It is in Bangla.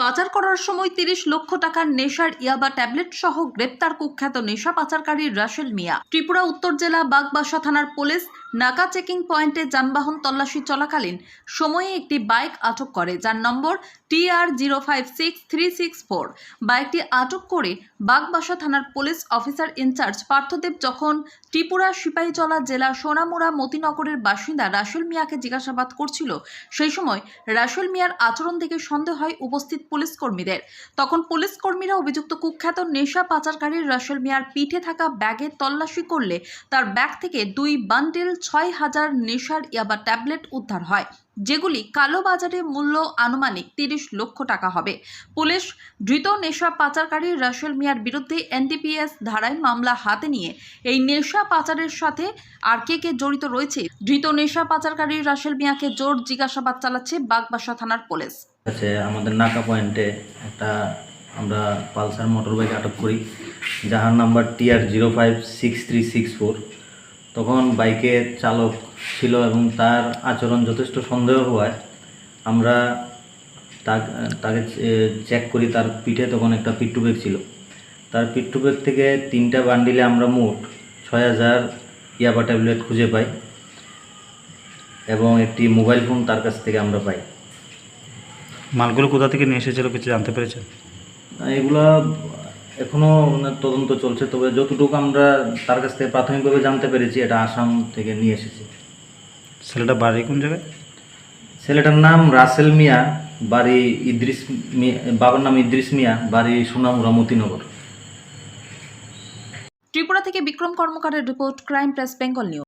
পাচার করার সময় ৩০ লক্ষ টাকার নেশার ইয়াবা ট্যাবলেট সহ গ্রেপ্তার কুখ্যাত নেশা পাচারকারী রাসেল মিয়া। ত্রিপুরা উত্তর জেলা বাগবাসা থানার পুলিশ নাকা চেকিং পয়েন্টে যানবাহন তল্লাশি চলাকালীন সময়ে একটি বাইক আটক করে, যার নম্বর TR056364। বাইকটি আটক করে বাগবাসা থানার পুলিশ অফিসার ইনচার্জ পার্থদেব যখন ত্রিপুরা সিপাহীজলা জেলা সোনামুড়া মতিনগরের বাসিন্দা রাসেল মিয়াকে জিজ্ঞাসাবাদ করছিল, সেই সময় রাসেল মিয়ার আচরণ থেকে সন্দেহ হয় উপস্থিত পুলিশ কর্মীদের। তখন পুলিশ কর্মীরা অভিযুক্ত কুখ্যাত নেশা পাচারকারী রাসেল মিয়ার পিঠে থাকা ব্যাগে তল্লাশি করলে তার ব্যাগ থেকে 2 বান্ডেল 6000 নেশার ইয়াবা ট্যাবলেট উদ্ধার হয়, যেগুলি কালোবাজারে মূল্য আনুমানিক 30 লক্ষ টাকা হবে। পুলিশ ধৃত নেশা পাচারকারী রাসেল মিয়ার বিরুদ্ধে NDPS ধারায় মামলা হাতে নিয়ে এই নেশা পাচারের সাথে আর কে জড়িত রয়েছে ধৃত নেশা পাচারকারী রাসেল মিয়াকে জোর জিজ্ঞাসাবাদ চালাচ্ছে বাগবাসা থানার পুলিশ। আমাদের নাকা পয়েন্টে একটা আমরা পালসার মোটর বাইক আটক করি, যাহার নাম্বার TR056364। তখন বাইকের চালক ছিল এবং তার আচরণ যথেষ্ট সন্দেহ হওয়ায় আমরা তাকে চেক করি। তার পিঠে তখন একটা পিট্টু ব্যাগ ছিল। তার পিট্টু ব্যাগ থেকে 3টা বান্ডিলে আমরা মোট 6000 ইয়াবা ট্যাবলেট খুঁজে পাই এবং একটি মোবাইল ফোন তার কাছ থেকে আমরা পাই। মালগুলো কোথা থেকে নিয়ে এসেছিল কিছু জানতে পেরেছেন? এগুলা এখনও তদন্ত চলছে, তবে যতটুকু আমরা তার কাছ থেকে প্রাথমিকভাবে জানতে পেরেছি এটা আসাম থেকে নিয়ে এসেছি। ছেলেটা বাড়ি কোন জায়গায়? ছেলেটার নাম রাসেল মিয়া, বাড়ি ইদ্রিস মিয়া, বাবার নাম ইদ্রিস মিয়া, বাড়ি সোনামুড়া মতিনগর। ত্রিপুরা থেকে বিক্রম কর্মকারের report, crime press Bengal news.